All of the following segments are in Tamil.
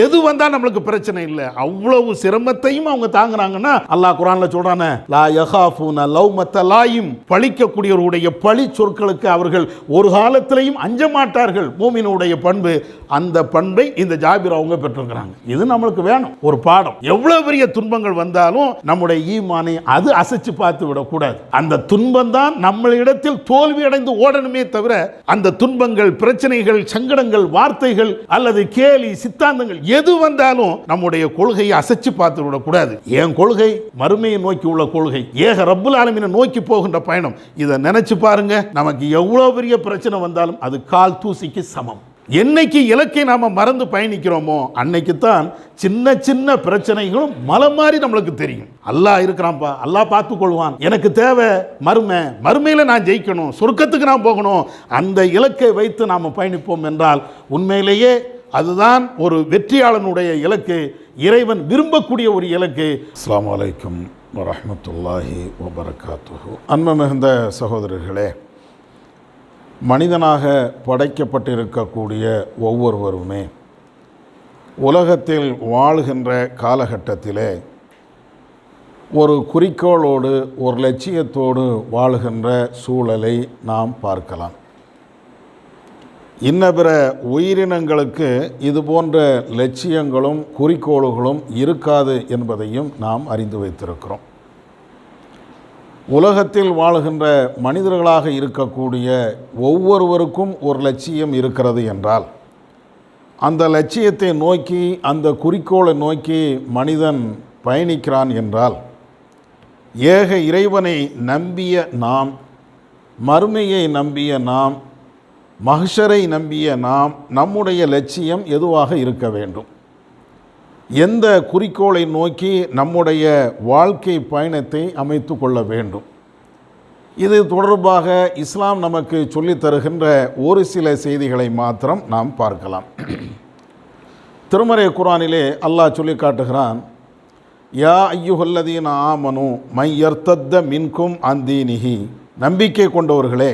எது வந்தால் நம்மளுக்கு பிரச்சனை இல்லை. அவ்வளவு சிரமத்தையும் அவங்க தாங்குறாங்கன்னா அல்லாஹ் குர்ஆன்ல சொல்றானே, லா யகாஃபூன லௌமத்த லாயிம், பழிக்கக்கூடியவருடைய பழி சொற்களுக்கு அவர்கள் ஒரு காலத்திலையும் அஞ்ச மாட்டார்கள். மூமினுடைய பண்பு, அந்த பண்பை இந்த ஜாபிர் அவங்க பெற்றிருக்கிறாங்க. இது நம்மளுக்கு வேணும், ஒரு பாடம். எவ்வளவு பெரிய துன்பங்கள் வந்தாலும் நம்முடைய ஈமானை அது அசைச்சு பார்த்து விடக்கூடாது. அந்த துன்பம் தான் நம்மளிடத்தில் தோல்வி அடைந்து ஓடணுமே தவிர, அந்த துன்பங்கள், பிரச்சனைகள், சங்கடங்கள், வார்த்தைகள் அல்லது கேலி சித்தாந்தங்கள் எது வந்தாலும் நம்முடைய கொள்கையை அசைச்சு பார்த்து விடக்கூடாது. என் கொள்கை மறுமையை நோக்கி உள்ள கொள்கை, ஏக ரப்புல் ஆலமீனை நோக்கி போகின்ற பயணம். இதை நினைச்சு பாருங்க, நமக்கு எவ்வளவு பெரிய பிரச்சனை வந்தாலும் அது கால் தூசிக்கு சமம். என்னைக்கு இலக்கை நாம மறந்து பயணிக்கிறோமோ அன்னைக்கு தான் சின்ன சின்ன பிரச்சனைகளும் மலை மாதிரி நம்மளுக்கு தெரியும். அல்லாஹ் இருக்கிறான்ப்பா, அல்லாஹ் பார்த்துக் கொள்வான், எனக்கு தேவை மறுமையில நான் ஜெயிக்கணும், சொர்க்கத்துக்கு நான் போகணும், அந்த இலக்கை வைத்து நாம் பயணிப்போம் என்றால் உண்மையிலேயே அதுதான் ஒரு வெற்றியாளனுடைய இலக்கு, இறைவன் விரும்பக்கூடிய ஒரு இலக்கு. அஸ்ஸலாமு அலைக்கும் வரஹ்மத்துல்லாஹி வபரகாத்துஹு. அன்பு மிகுந்த சகோதரர்களே, மனிதனாக படைக்கப்பட்டிருக்கக்கூடிய ஒவ்வொருவருமே உலகத்தில் வாழ்கின்ற காலகட்டத்திலே ஒரு குறிக்கோளோடு, ஒரு லட்சியத்தோடு வாழ்கின்ற சூழலை நாம் பார்க்கலாம். இன்ன பிற உயிரினங்களுக்கு இது போன்ற லட்சியங்களும் குறிக்கோள்களும் இருக்காது என்பதையும் நாம் அறிந்து வைத்திருக்கிறோம். உலகத்தில் வாழுகின்ற மனிதர்களாக இருக்கக்கூடிய ஒவ்வொருவருக்கும் ஒரு லட்சியம் இருக்கிறது என்றால், அந்த லட்சியத்தை நோக்கி, அந்த குறிக்கோளை நோக்கி மனிதன் பயணிக்கிறான் என்றால், ஏக இறைவனை நம்பிய நாம், மறுமையை நம்பிய நாம், மஹ்ஷரை நம்பிய நாம், நம்முடைய லட்சியம் எதுவாக இருக்க வேண்டும்? எந்த குறிக்கோளை நோக்கி நம்முடைய வாழ்க்கை பயணத்தை அமைத்து கொள்ள வேண்டும்? இது தொடர்பாக இஸ்லாம் நமக்கு சொல்லித் தருகின்ற ஒரு சில செய்திகளை மாத்திரம் நாம் பார்க்கலாம். திருமறை குர்ஆனிலே அல்லாஹ் சொல்லி காட்டுகிறான், யா ஐயுஹல்லதீன ஆமனு மை யர்தத்த மின்கும் அன் தீனிஹி, நம்பிக்கை கொண்டவர்களே,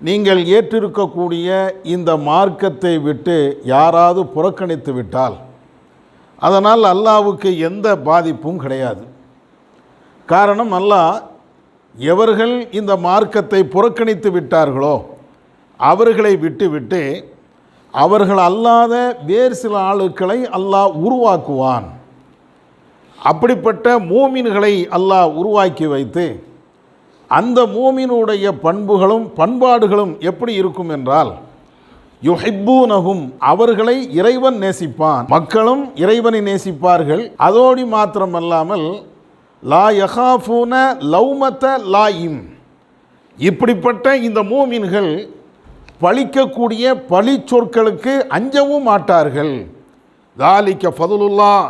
நீங்கள் ஏற்றிருக்கக்கூடிய இந்த மார்க்கத்தை விட்டு யாராவது புறக்கணித்து விட்டால் அதனால் அல்லாஹ்வுக்கு எந்த பாதிப்பும் கிடையாது. காரணம், அல்லாஹ் எவர்கள் இந்த மார்க்கத்தை புறக்கணித்து விட்டார்களோ அவர்களை விட்டுவிட்டு அவர்கள் அல்லாத வேறு சில ஆளுக்களை அல்லாஹ் உருவாக்குவான். அப்படிப்பட்ட மூமின்களை அல்லாஹ் உருவாக்கி வைத்து அந்த மூமினுடைய பண்புகளும் பண்பாடுகளும் எப்படி இருக்கும் என்றால், யுஹிப்பூனஹும், அவர்களை இறைவன் நேசிப்பான், மக்களும் இறைவனை நேசிப்பார்கள். அதோடு மாத்திரமல்லாமல் லா யகாஃபூன லௌமத்த லாயிம், இப்படிப்பட்ட இந்த மூமின்கள் பழிக்கக்கூடிய பழி சொற்களுக்கு அஞ்சவும் மாட்டார்கள். தாலிக்க ஃபதுலுல்லாஹ்,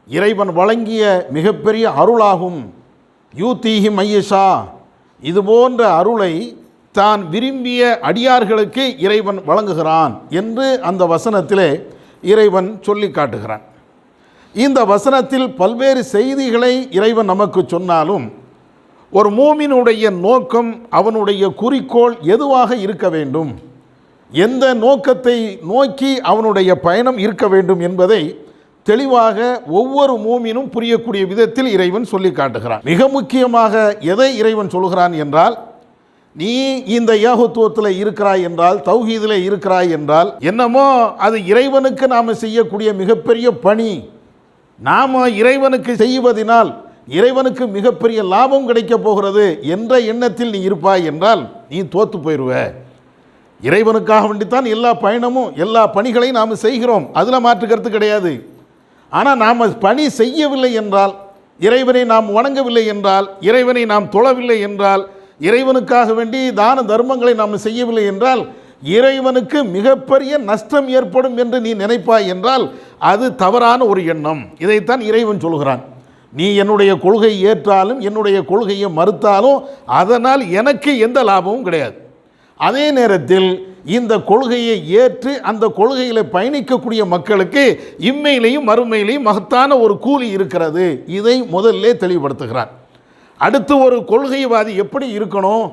இறைவன் வழங்கிய மிகப்பெரிய அருளாகும். யூதீஹி மையஷா, இது போன்ற அருளை தான் விரும்பிய அடியார்களுக்கு இறைவன் வழங்குகிறான் என்று அந்த வசனத்திலே இறைவன் சொல்லி காட்டுகிறான். இந்த வசனத்தில் பல்வேறு செய்திகளை இறைவன் நமக்கு சொன்னாலும், ஒரு மூமினுடைய நோக்கம், அவனுடைய குறிக்கோள் எதுவாக இருக்க வேண்டும், எந்த நோக்கத்தை நோக்கி அவனுடைய பயணம் இருக்க வேண்டும் என்பதை தெளிவாக ஒவ்வொரு மூமினும் புரியக்கூடிய விதத்தில் இறைவன் சொல்லி காட்டுகிறான். மிக முக்கியமாக எதை இறைவன் சொல்கிறான் என்றால், நீ இந்த ஏகத்துவத்தில் இருக்கிறாய் என்றால், தௌஹீதில் இருக்கிறாய் என்றால், என்னமோ அது இறைவனுக்கு நாம் செய்யக்கூடிய மிகப்பெரிய பணி, நாம் இறைவனுக்கு செய்வதனால் இறைவனுக்கு மிகப்பெரிய லாபம் கிடைக்கப் போகிறது என்ற எண்ணத்தில் நீ இருப்பாய் என்றால் நீ தோற்று போயிடுவ. இறைவனுக்காக வேண்டித்தான் எல்லா பயணமும், எல்லா பணிகளையும் நாம் செய்கிறோம், அதில் மாற்று கருத்து கிடையாது. ஆனால் நாம் பணி செய்யவில்லை என்றால், இறைவனை நாம் வணங்கவில்லை என்றால், இறைவனை நாம் தொழவில்லை என்றால், இறைவனுக்காக வேண்டி தான தர்மங்களை நாம் செய்யவில்லை என்றால் இறைவனுக்கு மிகப்பெரிய நஷ்டம் ஏற்படும் என்று நீ நினைப்பாய் என்றால் அது தவறான ஒரு எண்ணம். இதைத்தான் இறைவன் சொல்கிறான். நீ என்னுடைய கொள்கையை ஏற்றாலும் என்னுடைய கொள்கையை மறுத்தாலும் அதனால் எனக்கு எந்த லாபமும் கிடையாது. அதே நேரத்தில் இந்த கொள்கையை ஏற்று அந்த கொள்கையில் பயணிக்கக்கூடிய மக்களுக்கு இம்மையிலையும் மறுமையிலையும் மகத்தான ஒரு கூலி இருக்கிறது. இதை முதல்ல தெளிவுபடுத்துகிறான். அடுத்து ஒரு கொள்கைவாதி எப்படி இருக்கணும்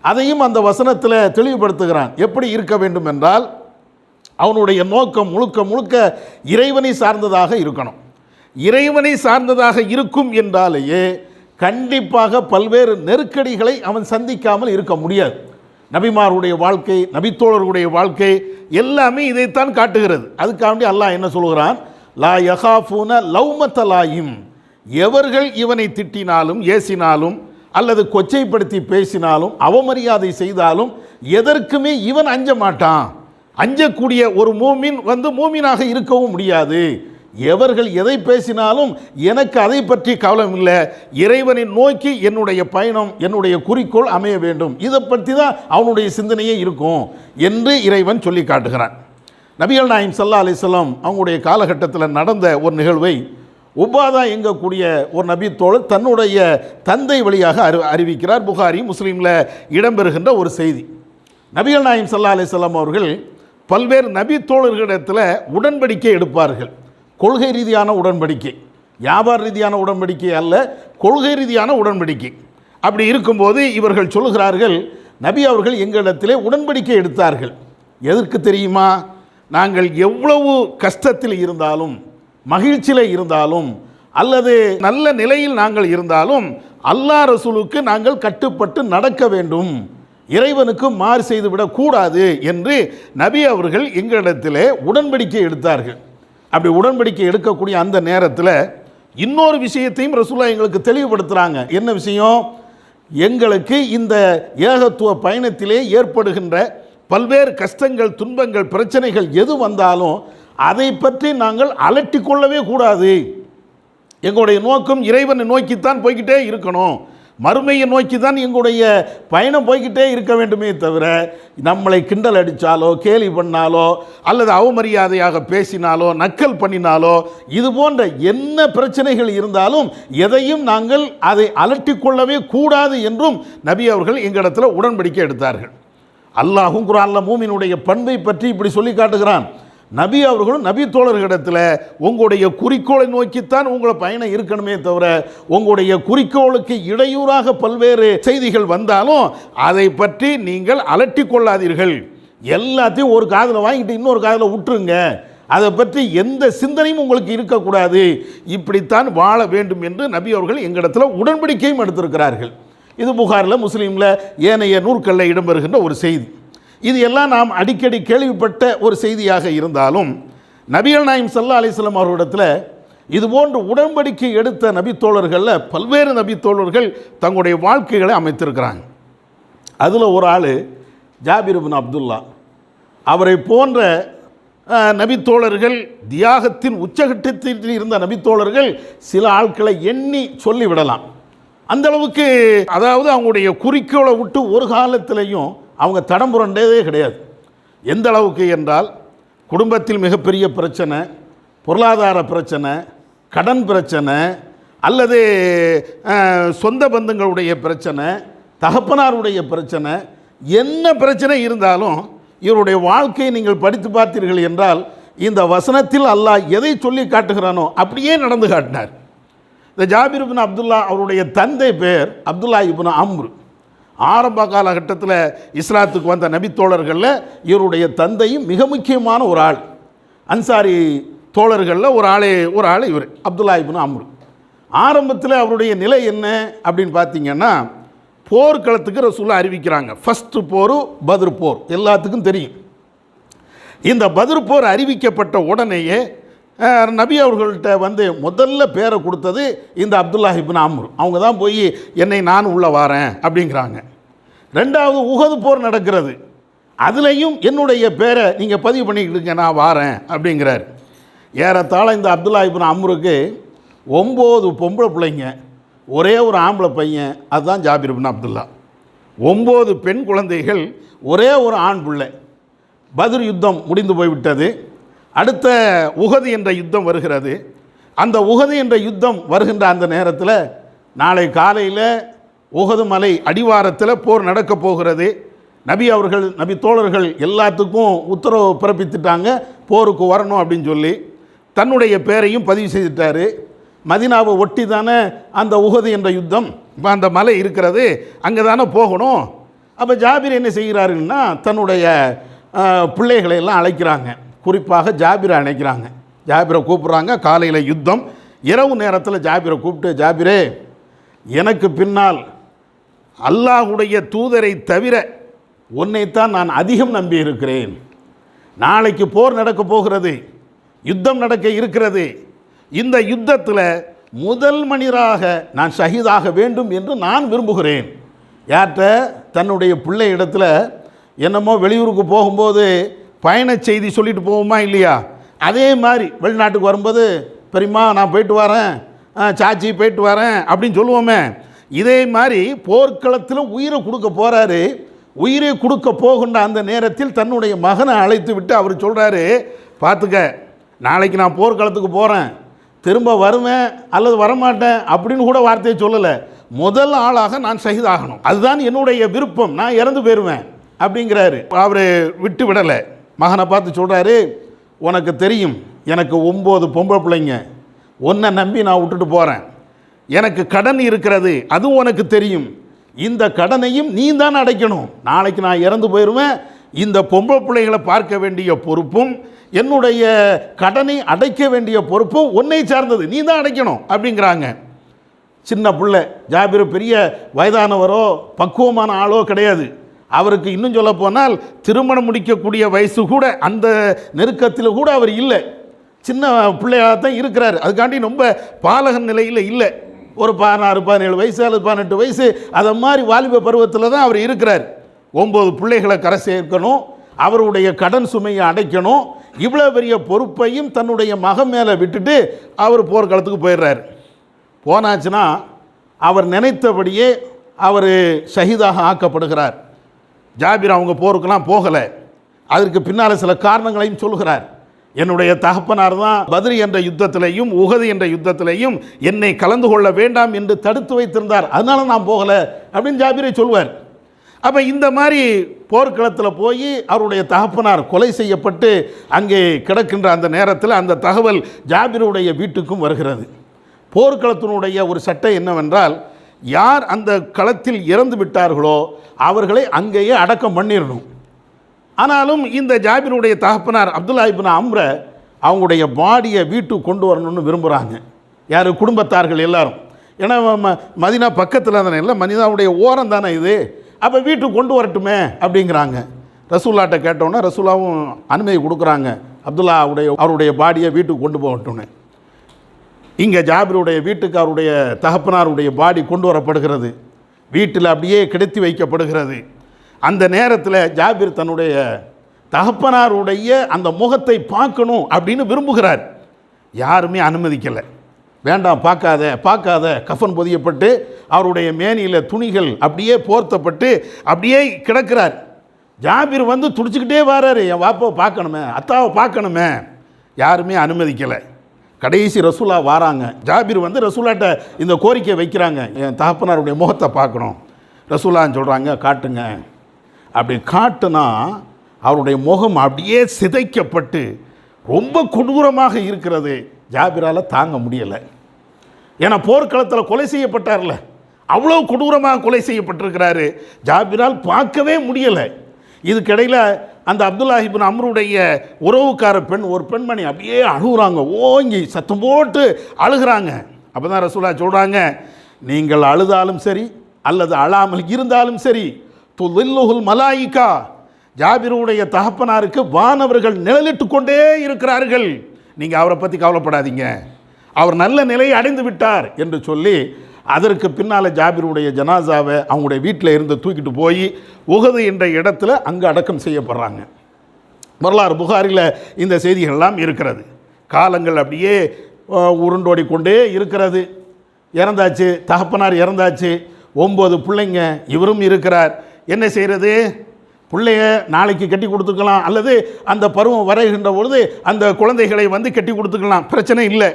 அதையும் அந்த வசனத்தில் தெளிவுபடுத்துகிறான். எப்படி இருக்க வேண்டும் என்றால், அவனுடைய நோக்கம் முழுக்க முழுக்க இறைவனை சார்ந்ததாக இருக்கணும். இறைவனை சார்ந்ததாக இருக்கும் என்றாலேயே கண்டிப்பாக பல்வேறு நெருக்கடிகளை அவன் சந்திக்காமல் இருக்க முடியாது. நபிமாருடைய வாழ்க்கை, நபித்தோழர்களுடைய வாழ்க்கை எல்லாமே இதைத்தான் காட்டுகிறது. அதுக்காண்டி அல்லாஹ் என்ன சொல்கிறான்? லா யகாஃபூன லௌமத்த லாயிம், எவர்கள் இவனை திட்டினாலும் ஏசினாலும் அல்லது கொச்சைப்படுத்தி பேசினாலும் அவமரியாதை செய்தாலும் எதற்குமே இவன் அஞ்ச மாட்டான். அஞ்சக்கூடிய ஒரு மூமின் மூமினாக இருக்கவும் முடியாது. எவர்கள் எதை பேசினாலும் எனக்கு அதை பற்றி கவலை இல்லை, இறைவனை நோக்கி என்னுடைய பயணம், என்னுடைய குறிக்கோள் அமைய வேண்டும், இதை பற்றி தான் அவனுடைய சிந்தனையே இருக்கும் என்று இறைவன் சொல்லி காட்டுகிறான். நபிகள் நாயகம் ஸல்லல்லாஹு அலைஹி வஸல்லம் அவங்களுடைய காலகட்டத்தில் நடந்த ஒரு நிகழ்வை உபாதா எங்கக்கூடிய ஒரு நபி தோழர் தன்னுடைய தந்தை வழியாக அறிவிக்கிறார். புகாரி முஸ்லீமில் இடம்பெறுகின்ற ஒரு செய்தி. நபிகள் நாயகம் ஸல்லல்லாஹு அலைஹி வஸல்லம் அவர்கள் பல்வேறு நபி தோழர்களிடத்தில் உடன்படிக்கை எடுப்பார்கள். கொள்கை ரீதியான உடன்படிக்கை, வியாபார ரீதியான உடன்படிக்கை அல்ல, கொள்கை ரீதியான உடன்படிக்கை. அப்படி இருக்கும்போது இவர்கள் சொல்லுகிறார்கள், நபி அவர்கள் எங்களிடத்திலே உடன்படிக்கை எடுத்தார்கள். எதற்கு தெரியுமா? நாங்கள் எவ்வளவு கஷ்டத்தில் இருந்தாலும், மகிழ்ச்சியில் இருந்தாலும், அல்லது நல்ல நிலையில் நாங்கள் இருந்தாலும் அல்லாஹ் ரசூலுக்கு நாங்கள் கட்டுப்பட்டு நடக்க வேண்டும், இறைவனுக்கு மாறு செய்துவிடக்கூடாது என்று நபி அவர்கள் எங்களிடத்திலே உடன்படிக்கை எடுத்தார்கள். அப்படி உடன்படிக்கை எடுக்கக்கூடிய அந்த நேரத்தில் இன்னொரு விஷயத்தையும் ரசூலுல்லாஹ் எங்களுக்கு தெளிவுபடுத்துகிறாங்க. என்ன விஷயம்? எங்களுக்கு இந்த ஏகத்துவ பயணத்திலே ஏற்படுகின்ற பல்வேறு கஷ்டங்கள், துன்பங்கள், பிரச்சனைகள் எது வந்தாலும் அதை பற்றி நாங்கள் அலட்டி கொள்ளவே கூடாது. எங்களுடைய நோக்கம் இறைவனை நோக்கித்தான் போய்கிட்டே இருக்கணும், மறுமையை நோக்கி தான் எங்களுடைய பயணம் போய்கிட்டே இருக்க வேண்டுமே தவிர நம்மளை கிண்டல் அடித்தாலோ, கேலி பண்ணாலோ, அல்லது அவமரியாதையாக பேசினாலோ, நக்கல் பண்ணினாலோ, இது போன்ற என்ன பிரச்சனைகள் இருந்தாலும் எதையும் நாங்கள் அதை அலட்டி கொள்ளவே கூடாது என்றும் நபி அவர்கள் எங்களிடத்தில் உடன்படிக்கை எடுத்தார்கள். அல்லாஹும் குர்ஆனில் மூமினுடைய பண்பை பற்றி இப்படி சொல்லி காட்டுகிறான். நபி அவர்களும் நபி தோழர்களிடத்தில் உங்களுடைய குறிக்கோளை நோக்கித்தான் உங்களை பயணம் இருக்கணுமே தவிர உங்களுடைய குறிக்கோளுக்கு இடையூறாக பல்வேறு செய்திகள் வந்தாலும் அதை பற்றி நீங்கள் அலட்டி கொள்ளாதீர்கள், எல்லாத்தையும் ஒரு காதில் வாங்கிட்டு இன்னொரு காதில் விட்டுருங்க, அதை பற்றி எந்த சிந்தனையும் உங்களுக்கு இருக்கக்கூடாது, இப்படித்தான் வாழ வேண்டும் என்று நபி அவர்கள் எங்களிடத்தில் உடன்படிக்கையும் எடுத்திருக்கிறார்கள். இது புகாரில், முஸ்லீமில், ஏனைய நூற்களில் இடம்பெறுகின்ற ஒரு செய்தி. இது எல்லாம் நாம் அடிக்கடி கேள்விப்பட்ட ஒரு செய்தியாக இருந்தாலும் நபிகள் நாயகம் ஸல்லல்லாஹு அலைஹி வஸல்லம் அவர்களிடத்தில் இதுபோன்று உடன்படிக்கை எடுத்த நபித்தோழர்களில் பல்வேறு நபித்தோழர்கள் தங்களுடைய வாழ்க்கைகளை அமைத்திருக்கிறாங்க. அதில் ஒரு ஆள் ஜாபிர் இப்னு அப்துல்லா. அவரை போன்ற நபித்தோழர்கள், தியாகத்தின் உச்சகட்டத்தில் இருந்த நபித்தோழர்கள் சில ஆட்களை எண்ணி சொல்லிவிடலாம். அந்தளவுக்கு, அதாவது அவங்களுடைய குறிக்கோளை விட்டு ஒரு காலத்திலையும் அவங்க தடம் புரண்டதே கிடையாது. எந்த அளவுக்கு என்றால், குடும்பத்தில் மிகப்பெரிய பிரச்சனை, பொருளாதார பிரச்சனை, கடன் பிரச்சனை, அல்லது சொந்த பந்தங்களுடைய பிரச்சனை, தகப்பனாருடைய பிரச்சனை, என்ன பிரச்சனை இருந்தாலும் இவருடைய வாழ்க்கையை நீங்கள் படித்து பார்த்தீர்கள் என்றால் இந்த வசனத்தில் அல்லாஹ் எதை சொல்லி காட்டுகிறானோ அப்படியே நடந்து காட்டினார். இந்த ஜாபிர் இப்னு அப்துல்லா அவருடைய தந்தை பேர் அப்துல்லா இப்னு அம்ர். ஆரம்ப காலகட்டத்தில் இஸ்லாத்துக்கு வந்த நபித்தோழர்களில் இவருடைய தந்தையும் மிக முக்கியமான ஒரு ஆள். அன்சாரி தோழர்களில் ஒரு ஆள் இவர் அப்துல்லா இப்னு அம்ர். ஆரம்பத்தில் அவருடைய நிலை என்ன அப்படின்னு பார்த்தீங்கன்னா, போர்க்களத்துக்கு ரசூலுல்லாஹ் அறிவிக்கிறாங்க. ஃபஸ்ட்டு போர் பத்ர் போர், எல்லாத்துக்கும் தெரியும். இந்த பத்ர் போர் அறிவிக்கப்பட்ட உடனேயே நபி அவர்கள்ட்ட முதல்ல பேரை கொடுத்தது இந்த அப்துல்லா இப்னு அம்ர். அவங்க தான் போய் என்னை நான் உள்ளே வாரேன் அப்படிங்கிறாங்க. ரெண்டாவது உஹது போர் நடக்கிறது, அதுலேயும் என்னுடைய பேரை நீங்கள் பதிவு பண்ணிக்கிட்டுங்க, நான் வாரேன் அப்படிங்கிறார். ஏறத்தாழ இந்த அப்துல்லா இப்னு அம்ருக்கு 9 பொம்பளை பிள்ளைங்க, ஒரே ஒரு ஆம்பளை பையன், அதுதான் ஜாபிர் இப்னு அப்துல்லா. 9 பெண் குழந்தைகள், ஒரே ஒரு ஆண் பிள்ளை. பத்ர் யுத்தம் முடிந்து போய்விட்டது. அடுத்த உஹது என்ற யுத்தம் வருகிறது. அந்த உஹது என்ற யுத்தம் வருகின்ற அந்த நேரத்தில் நாளை காலையில் உஹது மலை அடிவாரத்தில் போர் நடக்கப் போகிறது. நபி அவர்கள், நபி தோழர்கள் எல்லாத்துக்கும் உத்தரவு பிறப்பித்துட்டாங்க, போருக்கு வரணும் அப்படின்னு சொல்லி. தன்னுடைய பேரையும் பதிவு செய்துட்டார். மதீனாவை ஒட்டி தானே அந்த உஹது என்ற யுத்தம், இப்போ அந்த மலை இருக்கிறது, அங்கே தானே போகணும். அப்போ ஜாபிர் என்ன செய்கிறாருன்னா, தன்னுடைய பிள்ளைகளை எல்லாம் அழைக்கிறாங்க. குறிப்பாக ஜாபிரை அணைக்கிறாங்க. ஜாபிரை கூப்பிட்றாங்க. காலையில் யுத்தம், இரவு நேரத்தில் ஜாபிரை கூப்பிட்டு, ஜாபிரே, எனக்கு பின்னால் அல்லாஹுடைய தூதரை தவிர உன்னைத்தான் நான் அதிகம் நம்பி இருக்கிறேன். நாளைக்கு போர் நடக்க போகிறது, யுத்தம் நடக்க இருக்கிறது. இந்த யுத்தத்தில் முதல் மனிதராக நான் ஷஹீதாக வேண்டும் என்று நான் விரும்புகிறேன். யார்கிட்ட? தன்னுடைய பிள்ளை இடத்துல என்னமோ வெளியூருக்கு போகும்போது பயண செய்தி சொல்லிட்டு போவோமா இல்லையா? அதே மாதிரி வெளிநாட்டுக்கு வரும்போது, பெரியம்மா நான் போயிட்டு வரேன், சாச்சி போயிட்டு வரேன் அப்படின்னு சொல்லுவோமே. இதே மாதிரி போர்க்களத்தில் உயிரை கொடுக்க போகிறாரு. உயிரை கொடுக்க போகின்ற அந்த நேரத்தில் தன்னுடைய மகனை அழைத்து விட்டு அவர் சொல்கிறாரு, பார்த்துக்க, நாளைக்கு நான் போர்க்களத்துக்கு போகிறேன், திரும்ப வருவேன் அல்லது வரமாட்டேன் அப்படின்னு கூட வார்த்தையை சொல்லலை. முதல் ஆளாக நான் ஷஹீதாகணும், அதுதான் என்னுடைய விருப்பம், நான் இறந்து போயிடுவேன் அப்படிங்கிறாரு. அவர் விட்டு விடலை. மகனை பார்த்து சொல்கிறாரு, உனக்கு தெரியும் எனக்கு 9 பொம்பளை பிள்ளைங்க, உன்னை நம்பி நான் விட்டுட்டு போகிறேன், எனக்கு கடன் இருக்கிறது, அதுவும் உனக்கு தெரியும், இந்த கடனையும் நீ தான் அடைக்கணும். நாளைக்கு நான் இறந்து போயிடுவேன், இந்த பொம்பளை பிள்ளைகளை பார்க்க வேண்டிய பொறுப்பும் என்னுடைய கடனை அடைக்க வேண்டிய பொறுப்பும் உன்னை சார்ந்தது, நீ தான் அடைக்கணும் அப்படிங்கிறாங்க. சின்ன பிள்ளை ஜாபிர் பெரிய வயதானவரோ பக்குவமான ஆளோ கிடையாது. அவருக்கு இன்னும் சொல்ல போனால் திருமணம் முடிக்கக்கூடிய வயசு கூட அந்த நெருக்கத்தில் கூட அவர் இல்லை. சின்ன பிள்ளையாக தான் இருக்கிறார். அதுக்காண்டி ரொம்ப பாலகன் நிலையில் இல்லை. ஒரு 16, 17 வயசு அல்லது 18 வயசு அதை மாதிரி வாலிப பருவத்தில் தான் அவர் இருக்கிறார். 9 பிள்ளைகளை கரை சேர்க்கணும், அவருடைய கடன் சுமையை அடைக்கணும். இவ்வளோ பெரிய பொறுப்பையும் தன்னுடைய மகன் மேலே விட்டுட்டு அவர் போர்க்களத்துக்கு போயிடுறார். போனாச்சுன்னா அவர் நினைத்தபடியே அவர் ஷஹீதாக ஆக்கப்படுகிறார். ஜாபிர் அவங்க போருக்கெல்லாம் போகலை. அதற்கு பின்னால் சில காரணங்களையும் சொல்கிறார். என்னுடைய தகப்பனார் தான் பத்ரி என்ற யுத்தத்திலையும் உஹது என்ற யுத்தத்திலையும் என்னை கலந்து கொள்ள வேண்டாம் என்று தடுத்து வைத்திருந்தார், அதனால நான் போகலை அப்படின்னு ஜாபிரை சொல்வார். அப்போ இந்த மாதிரி போர்க்களத்தில் போய் அவருடைய தகப்பனார் கொலை செய்யப்பட்டு அங்கே கிடக்கின்ற அந்த நேரத்தில் அந்த தகவல் ஜாபிருடைய வீட்டுக்கும் வருகிறது. போர்க்களத்தினுடைய ஒரு சட்டம் என்னவென்றால், யார் அந்த களத்தில் இறந்து விட்டார்களோ அவர்களை அங்கேயே அடக்கம் பண்ணிடணும். ஆனாலும் இந்த ஜாபிருடைய தகப்பனார் அப்துல்லா இப்னு அம்ர அவங்களுடைய பாடியை வீட்டுக்கு கொண்டு வரணும்னு விரும்புகிறாங்க. யார்? குடும்பத்தார்கள் எல்லாரும். ஏன்னா மதினா பக்கத்தில் தானே, இல்லை மதினாவுடைய ஓரம் தானே இது, அப்போ வீட்டுக்கு கொண்டு வரட்டுமே அப்படிங்கிறாங்க. ரசூல்லாட்ட கேட்டோன்னே ரசூலாவும் அனுமதி கொடுக்குறாங்க, அவருடைய பாடியை வீட்டுக்கு கொண்டு போகட்டும்னு. இங்கே ஜாபிருடைய வீட்டுக்கு அவருடைய தகப்பனாருடைய பாடி கொண்டு வரப்படுகிறது. வீட்டில் அப்படியே கிடத்தி வைக்கப்படுகிறது. அந்த நேரத்தில் ஜாபிர் தன்னுடைய தகப்பனாருடைய அந்த முகத்தை பார்க்கணும் அப்படின்னு விரும்புகிறார். யாருமே அனுமதிக்கலை. வேண்டாம், பார்க்காத. கஃபன் பொதியப்பட்டு அவருடைய மேனியில் துணிகள் அப்படியே போர்த்தப்பட்டு அப்படியே கிடக்கிறார். ஜாபிர் வந்து துடிச்சுக்கிட்டே வராரு, என் வாப்பாவை பார்க்கணுமே, அத்தாவை பார்க்கணுமே. யாருமே அனுமதிக்கலை. கடைசி ரசூலா வாராங்க. ஜாபிர் வந்து ரசூலாட்ட இந்த கோரிக்கை வைக்கிறாங்க, என் தகப்பனாருடைய முகத்தை பார்க்கணும். ரசூலான்னு சொல்கிறாங்க, காட்டுங்க. அப்படி காட்டுனா அவருடைய முகம் அப்படியே சிதைக்கப்பட்டு ரொம்ப கொடூரமாக இருக்கிறது. ஜாபிரால் தாங்க முடியலை. ஏன்னா போர்க்களத்தில் கொலை செய்யப்பட்டார்ல, அவ்வளோ கொடூரமாக கொலை செய்யப்பட்டிருக்கிறாரு. ஜாபிரால் பார்க்கவே முடியலை. இதுக்கிடையில் அந்த அப்துல்லா இப்னு அம்ருடைய உறவுக்கார பெண், ஒரு பெண்மணி அப்படியே அழுகுறாங்க, ஓங்கி சத்தம் போட்டு அழுகிறாங்க. அப்போ தான் ரசூலா சொல்கிறாங்க, நீங்கள் அழுதாலும் சரி அல்லது அழாமல் இருந்தாலும் சரி, துல்லுல் மலாயிகா, ஜாபிருடைய தகப்பனாருக்கு வானவர்கள் நிழலிட்டு கொண்டே இருக்கிறார்கள், நீங்கள் அவரை பற்றி கவலைப்படாதீங்க, அவர் நல்ல நிலையை அடைந்து விட்டார் என்று சொல்லி அதற்கு பின்னால் ஜாபிருடைய ஜனாசாவை அவங்களுடைய வீட்டில் இருந்து தூக்கிட்டு போய் உஹது என்ற இடத்துல அங்கே அடக்கம் செய்யப்படுறாங்க. வரலாறு புகாரில் இந்த செய்திகள்லாம் இருக்கிறது. காலங்கள் அப்படியே உருண்டோடி கொண்டே இருக்கிறது. இறந்தாச்சு, தகப்பனார் இறந்தாச்சு, 9 பிள்ளைங்க, இவரும் இருக்கிறார். என்ன செய்கிறது? பிள்ளைய நாளைக்கு கட்டி கொடுத்துக்கலாம், அல்லது அந்த பருவம் வரைகின்ற பொழுது அந்த குழந்தைகளை வந்து கட்டி கொடுத்துக்கலாம், பிரச்சனை இல்லை.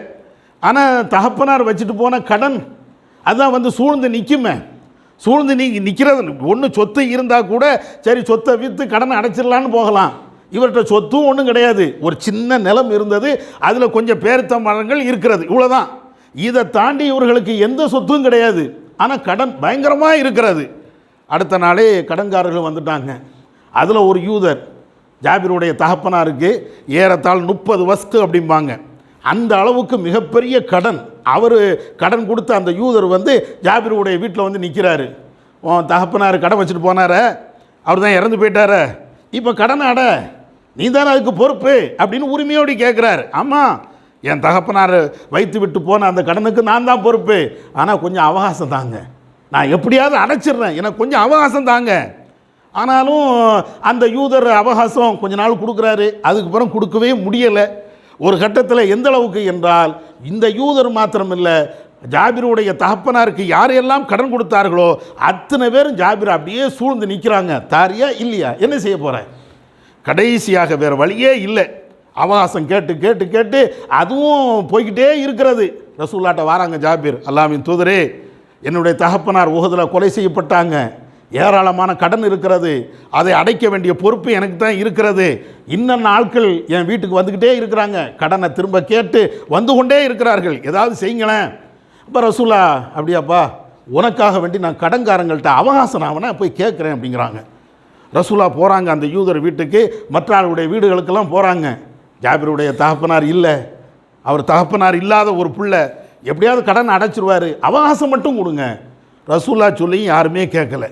ஆனால் தகப்பனார் வச்சுட்டு போன கடன் அதுதான் வந்து சூழ்ந்து நிற்குமே. சூழ்ந்து நிற்கிறது. ஒன்று சொத்து இருந்தால் கூட சரி, சொத்தை விற்று கடனை அடைச்சிடலான்னு போகலாம். இவர்கிட்ட சொத்தும் ஒன்றும் கிடையாது. ஒரு சின்ன நிலம் இருந்தது, அதில் கொஞ்சம் பேரித்த மரங்கள் இருக்கிறது, இவ்வளோதான். இதை தாண்டி இவர்களுக்கு எந்த சொத்தும் கிடையாது. ஆனால் கடன் பயங்கரமாக இருக்கிறது. அடுத்த நாளே கடன்காரர்கள் வந்துட்டாங்க. அதில் ஒரு யூதர் ஜாபிருடைய தகப்பனாருக்கு ஏறத்தாழ் 30 வஸ்து அப்படிம்பாங்க. அந்த அளவுக்கு மிகப்பெரிய கடன். அவர் கடன் கொடுத்த அந்த யூதர் வந்து ஜாபிருடைய வீட்டில் வந்து நிற்கிறாரு. தகப்பனார் கடன் வச்சுட்டு போனார, அவர் தான் இறந்து போயிட்டார, இப்போ கடன் அட நீ தானே அதுக்கு பொறுப்பு அப்படின்னு உரிமையோடு கேட்குறாரு. ஆமாம், என் தகப்பனார் வைத்து விட்டு போன அந்த கடனுக்கு நான் தான் பொறுப்பு, ஆனால் கொஞ்சம் அவகாசம் தாங்க, நான் எப்படியாவது அடைச்சிடுறேன், எனக்கு கொஞ்சம் அவகாசம் தாங்க. ஆனாலும் அந்த யூதர் அவகாசம் கொஞ்ச நாள் கொடுக்குறாரு, அதுக்கப்புறம் கொடுக்கவே முடியலை. ஒரு கட்டத்தில் எந்த அளவுக்கு என்றால், இந்த யூதர் மாத்திரமில்லை, ஜாபிருடைய தகப்பனாருக்கு யாரெல்லாம் கடன் கொடுத்தார்களோ அத்தனை பேரும் ஜாபிர் அப்படியே சூழ்ந்து நிற்கிறாங்க. தாரியா இல்லையா, என்ன செய்ய போகிறேன்? கடைசியாக வேறு வழியே இல்லை, அவகாசம் கேட்டு கேட்டு கேட்டு அதுவும் போய்கிட்டே இருக்கிறது. ரசூல்லாட்ட வாராங்க ஜாபிர், அல்லாஹ்வின் தூதரே, என்னுடைய தகப்பனார் உஹதில் கொலை செய்யப்பட்டாங்க, ஏராளமான கடன் இருக்கிறது, அதை அடைக்க வேண்டிய பொறுப்பு எனக்கு தான் இருக்கிறது, இன்னும் ஆட்கள் என் வீட்டுக்கு வந்துக்கிட்டே இருக்கிறாங்க, கடனை திரும்ப கேட்டு வந்து கொண்டே இருக்கிறார்கள், ஏதாவது செய்யுங்களேன். அப்போ ரசூலா, அப்படியாப்பா, உனக்காக வேண்டி நான் கடன்காரங்கள்ட்ட அவகாசம் நான் வேணா போய் கேட்குறேன் அப்படிங்கிறாங்க. ரசூலா போகிறாங்க அந்த யூதர் வீட்டுக்கு, மற்ற ஆளுடைய வீடுகளுக்கெல்லாம் போகிறாங்க. ஜாபிருடைய தகப்பனார் இல்லை, அவர் தகப்பனார் இல்லாத ஒரு பிள்ளை, எப்படியாவது கடன் அடைச்சிருவார், அவகாசம் மட்டும் கொடுங்க. ரசூலா சொல்லியும் யாருமே கேட்கலை.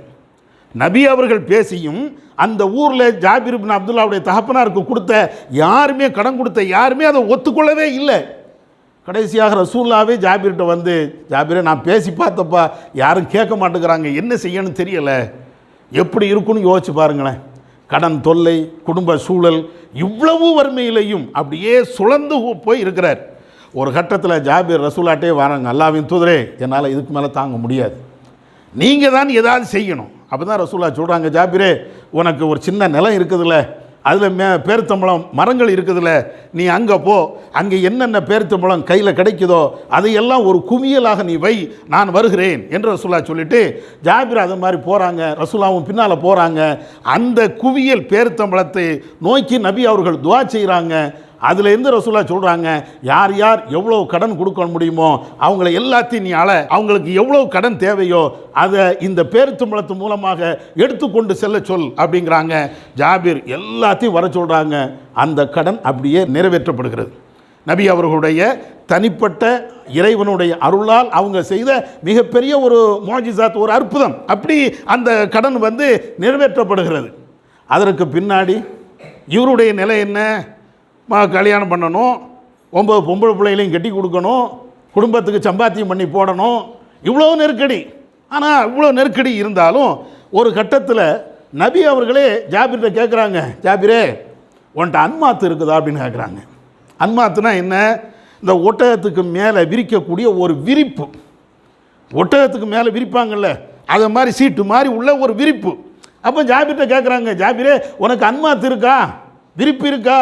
நபி அவர்கள் பேசியும் அந்த ஊரில் ஜாபிர் இப்னு அப்துல்லாவுடைய தகப்பனாருக்கு கொடுத்த யாருமே, கடன் கொடுத்த யாருமே அதை ஒத்துக்கொள்ளவே இல்லை. கடைசியாக ரசூல்லாவே ஜாபிர்கிட்ட வந்து, ஜாபிரே நான் பேசி பார்த்தப்பா யாரும் கேட்க மாட்டேங்கிறாங்க, என்ன செய்யணும்னு தெரியலை, எப்படி இருக்குன்னு யோசிச்சு பாருங்களேன். கடன் தொல்லை, குடும்ப சூழல், இவ்வளவு வறுமையிலையும் அப்படியே சுழந்து போய் இருக்கிறார். ஒரு கட்டத்தில் ஜாபிர் ரசூலாட்டே வராங்க, அல்லாஹ்வின் தூதரே, என்னால் இதுக்கு மேலே தாங்க முடியாது, நீங்கள் தான் ஏதாவது செய்யணும். அப்போ தான் ரசூலா சொல்கிறாங்க, ஜாபிரே, உனக்கு ஒரு சின்ன நிலம் இருக்குதுல்ல, அதில் பேரித்தம்பழம் மரங்கள் இருக்குதுல்ல, நீ அங்கே போ, அங்கே என்னென்ன பேரித்தம்பழம் கையில் கிடைக்குதோ அதையெல்லாம் ஒரு குவியலாக நீ வை, நான் வருகிறேன் என்று ரசூலா சொல்லிவிட்டு ஜாபிர் அது மாதிரி போகிறாங்க. ரசூலாவும் பின்னால் போகிறாங்க. அந்த குவியல் பேரித்தம்பழத்தை நோக்கி நபி அவர்கள் துஆ செய்கிறாங்க. அதுலேருந்து ரசூலா சொல்கிறாங்க, யார் யார் எவ்வளோ கடன் கொடுக்க முடியுமோ அவங்கள எல்லாத்தையும் நீ அவங்களுக்கு எவ்வளோ கடன் தேவையோ அதை இந்த பேரித்தம்பழத்து மூலமாக எடுத்துக்கொண்டு செல்ல சொல் அப்படிங்கிறாங்க. ஜாபிர் எல்லாத்தையும் வர சொல்கிறாங்க. அந்த கடன் அப்படியே நிறைவேற்றப்படுகிறது. நபி அவர்களுடைய தனிப்பட்ட இறைவனுடைய அருளால் அவங்க செய்த மிகப்பெரிய ஒரு மோஜிசாத், ஒரு அற்புதம். அப்படி அந்த கடன் வந்து நிறைவேற்றப்படுகிறது. அதற்கு பின்னாடி இவருடைய நிலை என்ன? கல்யாணம் பண்ணணும், 9 பொம்பளை பிள்ளைகளையும் கட்டி கொடுக்கணும், குடும்பத்துக்கு சம்பாத்தியம் பண்ணி போடணும், இவ்வளோ நெருக்கடி. ஆனால் இவ்வளோ நெருக்கடி இருந்தாலும் ஒரு கட்டத்தில் நபி அவர்களே ஜாபிர்கிட்ட கேட்குறாங்க, ஜாபிரே, உன்ட்ட அன்மாத்து இருக்குதா அப்படின்னு கேட்குறாங்க. அன்மாத்துனா என்ன? இந்த ஒட்டகத்துக்கு மேலே விரிக்கக்கூடிய ஒரு விரிப்பு, ஒட்டகத்துக்கு மேலே விரிப்பாங்கள்ல, அதை மாதிரி சீட்டு மாதிரி உள்ள ஒரு விரிப்பு. அப்போ ஜாபிர்கிட்ட கேட்குறாங்க, ஜாபிரே, உனக்கு அன்மாத்து இருக்கா, விரிப்பு இருக்கா?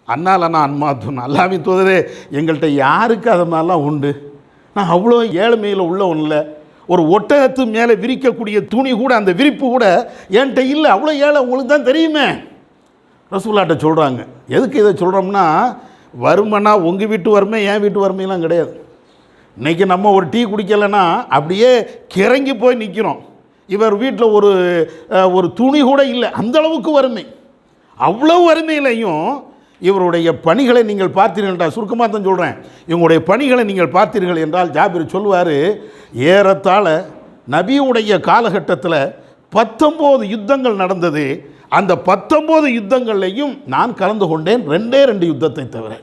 அண்ணால் நான் அன்மாத்துன்னு, அல்லாஹ்வின் தூதரே, எங்கள்கிட்ட யாருக்கு அது மாதிரிலாம் உண்டு, நான் அவ்வளோ ஏழ்மையில் உள்ளவன் இல்லை, ஒரு ஒட்டகத்து மேலே விரிக்கக்கூடிய துணி கூட, அந்த விரிப்பு கூட என்கிட்ட இல்லை, அவ்வளோ ஏழை, உங்களுக்கு தான் தெரியுமே. ரசூலாட்ட சொல்கிறாங்க. எதுக்கு இதை சொல்கிறோம்னா, வறுமைனா உங்கள் வீட்டு வறுமை என் வீட்டு வறுமையெல்லாம் கிடையாது. இன்றைக்கி நம்ம ஒரு டீ குடிக்கலைன்னா அப்படியே கிறங்கி போய் நிற்கிறோம். இவர் வீட்டில் ஒரு துணி கூட இல்லை, அந்தளவுக்கு வறுமை. அவ்வளோ வறுமையிலையும் இவருடைய பணிகளை நீங்கள் பார்த்தீர்கள் என்றால், சுருக்கமாக தான் சொல்கிறேன், இவங்களுடைய பணிகளை நீங்கள் பார்த்தீர்கள் என்றால் ஜாபிர் சொல்வார், ஏறத்தாழ நபியுடைய காலகட்டத்தில் 19 யுத்தங்கள் நடந்தது. அந்த 19 யுத்தங்கள்லையும் நான் கலந்து கொண்டேன், 2 யுத்தத்தை தவிர.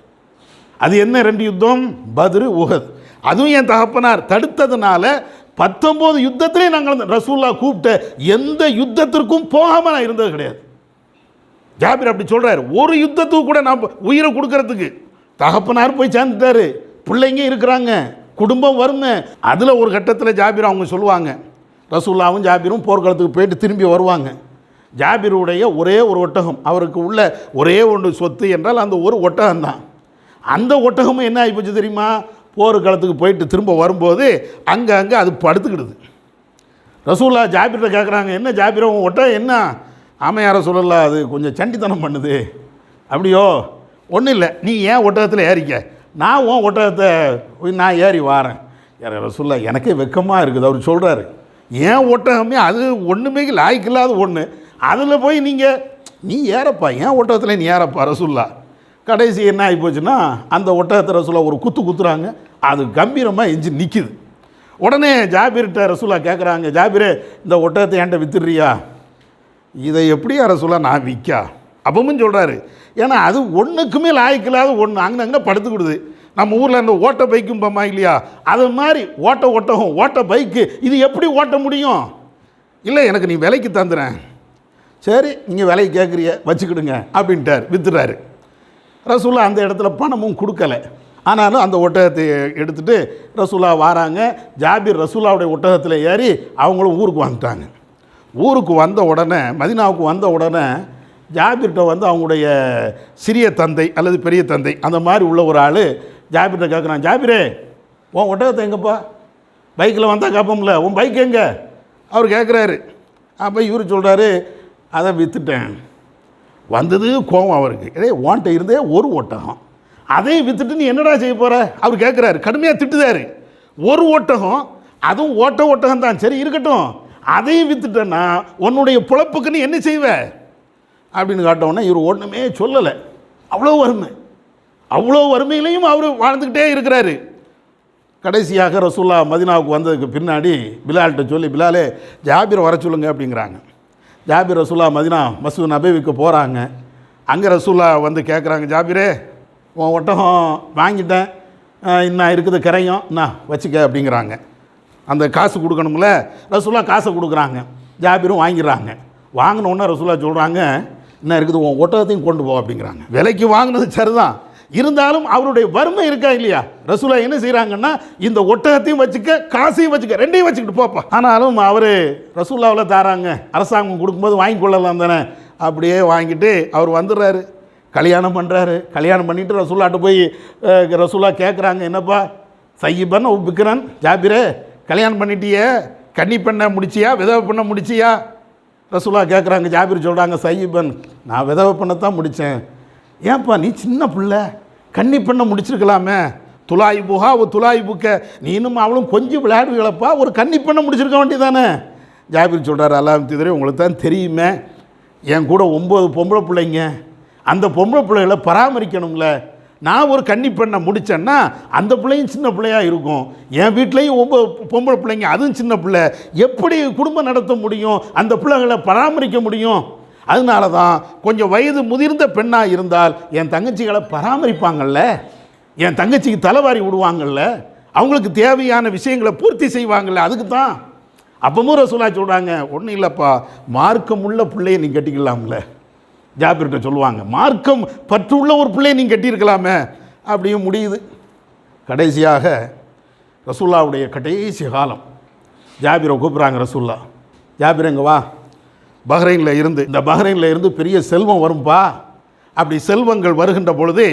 அது என்ன 2 யுத்தம்? பத்ரு, உஹத். அதுவும் என் தகப்பனார் தடுத்ததுனால 19 யுத்தத்திலே நாங்கள் ரசூல்லா கூப்பிட்ட எந்த யுத்தத்திற்கும் போகாமல் நான் இருந்தது கிடையாது. ஜாபிர் அப்படி சொல்கிறார். ஒரு யுத்தத்துக்கு கூட நான் உயிரை கொடுக்கறதுக்கு, தகப்பனார் போய் சேர்ந்துட்டாரு, பிள்ளைங்க இருக்கிறாங்க, குடும்பம் வருங்க. அதில் ஒரு கட்டத்தில் ஜாபிர் அவங்க சொல்லுவாங்க, ரசூல்லாவும் ஜாபிரும் போர்க்களத்துக்கு போயிட்டு திரும்பி வருவாங்க. ஜாபிருடைய ஒரே ஒரு ஒட்டகம், அவருக்கு உள்ள ஒரே ஒன்று சொத்து என்றால் அந்த ஒரு ஒட்டகம்தான். அந்த ஒட்டகமும் என்ன ஆகிப்போச்சு தெரியுமா? போர்க்களத்துக்கு போயிட்டு திரும்ப வரும்போது அங்கே அது படுத்துக்கிடுது. ரசூல்லா ஜாபிர்கிட்ட கேட்குறாங்க, என்ன ஜாபிர் உன் ஒட்டகம் என்ன? ஆமையார சொல்லலாம், அது கொஞ்சம் சண்டித்தனம் பண்ணுது. அப்படியோ? ஒன்றும் இல்லை, நீ ஏன் ஒட்டகத்தில் ஏறிக்க, நான் உன் ஒட்டகத்தை நான் ஏறி வாரேன். ரசூல்லா எனக்கே வெக்கமாக இருக்குது. அவர் சொல்கிறாரு, ஏன் ஒட்டகமே அது ஒன்றுமே லாய்க்கில்லாத ஒன்று, அதில் போய் நீங்கள் நீ ஏறப்பா, ஏன் ஒட்டகத்தில் நீ ஏறப்பா ரசூல்லா. கடைசி என்ன ஆகி போச்சுன்னா, அந்த ஒட்டகத்தை ரசூல்லா ஒரு குத்துறாங்க, அது கம்பீரமாக எஞ்சி நிற்கிது. உடனே ஜாபிர்கிட்ட ரசூல்லா கேட்குறாங்க, ஜாபிரே இந்த ஒட்டகத்தை என்கிட்ட வித்துடுறியா? இதை எப்படியா ரசூல்லா நான் விற்கா? அப்பவும் சொல்கிறாரு, ஏன்னா அது ஒன்றுக்குமே லாய்க்கில்லாத ஒன்று, அங்கே படுத்துக்கிடுது. நம்ம ஊரில் அந்த ஓட்ட பைக்கும் போமா இல்லையா, அது மாதிரி ஒட்டகம் ஓட்ட பைக்கு இது எப்படி ஓட்ட முடியும்? இல்லை எனக்கு நீ விலைக்கு தந்துறேன். சரி நீங்கள் விலைக்கு கேட்குறிய வச்சுக்கிடுங்க அப்படின்ட்டார், வித்துறாரு. ரசூல்லா அந்த இடத்துல பணமும் கொடுக்கலை. ஆனாலும் அந்த ஒட்டகத்தை எடுத்துகிட்டு ரசூல்லா வராங்க. ஜாபிர் ரசூல்லாவுடைய ஒட்டகத்தில் ஏறி அவங்களும் ஊருக்கு வந்துட்டாங்க. ஊருக்கு வந்த உடனே, மதினாவுக்கு வந்த உடனே ஜாபிர்கிட்ட வந்து அவங்களுடைய சிறிய தந்தை அல்லது பெரிய தந்தை அந்த மாதிரி உள்ள ஒரு ஆள் ஜாபிர்கிட்ட கேட்குறான், ஜாபிரே உன் ஒட்டகத்தை எங்கப்பா? பைக்கில் வந்தால் கேட்போம்ல, உன் பைக் எங்கே? அவர் கேட்குறாரு. அப்போ இவர் சொல்கிறாரு, அதை விற்றுட்டேன். வந்தது கோவம் அவருக்கு. ஓன்ட்ட இருந்தே ஒரு ஒட்டகம், அதையும் விற்றுட்டு நீ என்னடா செய்ய போகிற? அவர் கேட்குறாரு, கடுமையாக திட்டுதாரு. ஒரு ஒட்டகம், அதுவும் ஒட்டகம் தான், சரி இருக்கட்டும், அதையும் விற்றுட்டேன்னா உன்னுடைய பிழப்புக்கு நீ என்ன செய்வ அப்படின்னு காட்டவுடனே இவர் ஒன்றுமே சொல்லலை. அவ்வளோ வறுமையிலையும் அவர் வாழ்ந்துக்கிட்டே இருக்கிறாரு. கடைசியாக ரசூல்லா மதினாவுக்கு வந்ததுக்கு பின்னாடி பிலால்கிட்ட சொல்லி, பிலாலே ஜாபிரை வர சொல்லுங்க அப்படிங்கிறாங்க. ஜாபிர் ரசூல்லா மதினா மஸ்ஜித் நபவிக்கு போகிறாங்க. அங்கே ரசூல்லா வந்து கேட்குறாங்க, ஜாபிரே உன் ஒட்டகம் வாங்கிட்டேன், இன்னும் இருக்குது கரையும், நான் வச்சுக்க அப்படிங்கிறாங்க. அந்த காசு கொடுக்கணும்ல, ரசூல்லா காசை கொடுக்குறாங்க. ஜாபிரும் வாங்கிடுறாங்க. வாங்கினோன்னே ரசூல்லா சொல்கிறாங்க, என்ன இருக்குது உன் ஒட்டகத்தையும் கொண்டு போ அப்படிங்கிறாங்க. விலைக்கு வாங்கினது சரிதான், இருந்தாலும் அவருடைய வறுமை இருக்கா இல்லையா, ரசூலா என்ன செய்கிறாங்கன்னா இந்த ஒட்டகத்தையும் வச்சுக்க காசையும் வச்சுக்க, ரெண்டையும் வச்சுக்கிட்டு போப்பா. ஆனாலும் அவர் ரசூல்லாவில் தாராங்க, அரசாங்கம் கொடுக்கும்போது வாங்கி கொள்ளலாம் தானே, அப்படியே வாங்கிட்டு அவர் வந்துடுறாரு. கல்யாணம் பண்ணுறாரு. கல்யாணம் பண்ணிவிட்டு ரசூல்லாட்ட போய் ரசூல்லா கேட்குறாங்க, என்னப்பா சையிபன் பிக்ரன், ஜாபிரே கல்யாணம் பண்ணிட்டியே, கன்னி பெண்ணை முடிச்சியா விதவை பெண்ணை முடிச்சியா? ரசூல்லா கேட்குறாங்க. ஜாபிர் சொல்கிறாங்க, சையிபன் நான் விதவை பெண்ணை முடித்தேன். ஏன்ப்பா நீ சின்ன பிள்ளை, கன்னி பெண்ணை முடிச்சிருக்கலாமே, துலாய் புகா ஒரு துலாய் புக்க, நீனும் அவளும் கொஞ்சம் விளையாடுகளப்பா, ஒரு கன்னி பெண்ணை முடிச்சிருக்க வேண்டியதானே? ஜாபிர் சொல்கிறார், அல்லாம் திதரே உங்களுக்கு தான் தெரியுமே, என் கூட 9 பொம்பளை பிள்ளைங்க, அந்த பொம்பளை பிள்ளைகளை பராமரிக்கணும்ல, நான் ஒரு கன்னி பெண்ணை முடித்தேன்னா அந்த பிள்ளையும் சின்ன பிள்ளையாக இருக்கும், என் வீட்லேயும் 9 பொம்பளை பிள்ளைங்க, அதுவும் சின்ன பிள்ளை, எப்படி குடும்பம் நடத்த முடியும், அந்த பிள்ளைகளை பராமரிக்க முடியும்? அதனால தான் கொஞ்சம் வயது முதிர்ந்த பெண்ணாக இருந்தால் என் தங்கச்சிகளை பராமரிப்பாங்கள்ல, என் தங்கச்சிக்கு தலைவாரி விடுவாங்கள்ல, அவங்களுக்கு தேவையான விஷயங்களை பூர்த்தி செய்வாங்கள்ல, அதுக்கு தான். அப்பவும் ரசூலா சொல்கிறாங்க, ஒன்றும் இல்லைப்பா, மார்க்கம் உள்ள பிள்ளையை நீ கட்டிக்கலாம்ல. ஜாபிர்கிட்ட சொல்லுவாங்க, மார்க்கம் பற்றுள்ள ஒரு பிள்ளையை நீ கட்டியிருக்கலாமே. அப்படியும் முடியுது. கடைசியாக ரசூல்லாவுடைய கடைசி காலம், ஜாபிரை கூப்பிட்றாங்க ரசூல்லா, ஜாபிர் எங்கே வா, பஹ்ரைனில் இருந்து, இந்த பஹ்ரைனில் இருந்து பெரிய செல்வம் வரும்பா, அப்படி செல்வங்கள் வருகின்ற பொழுது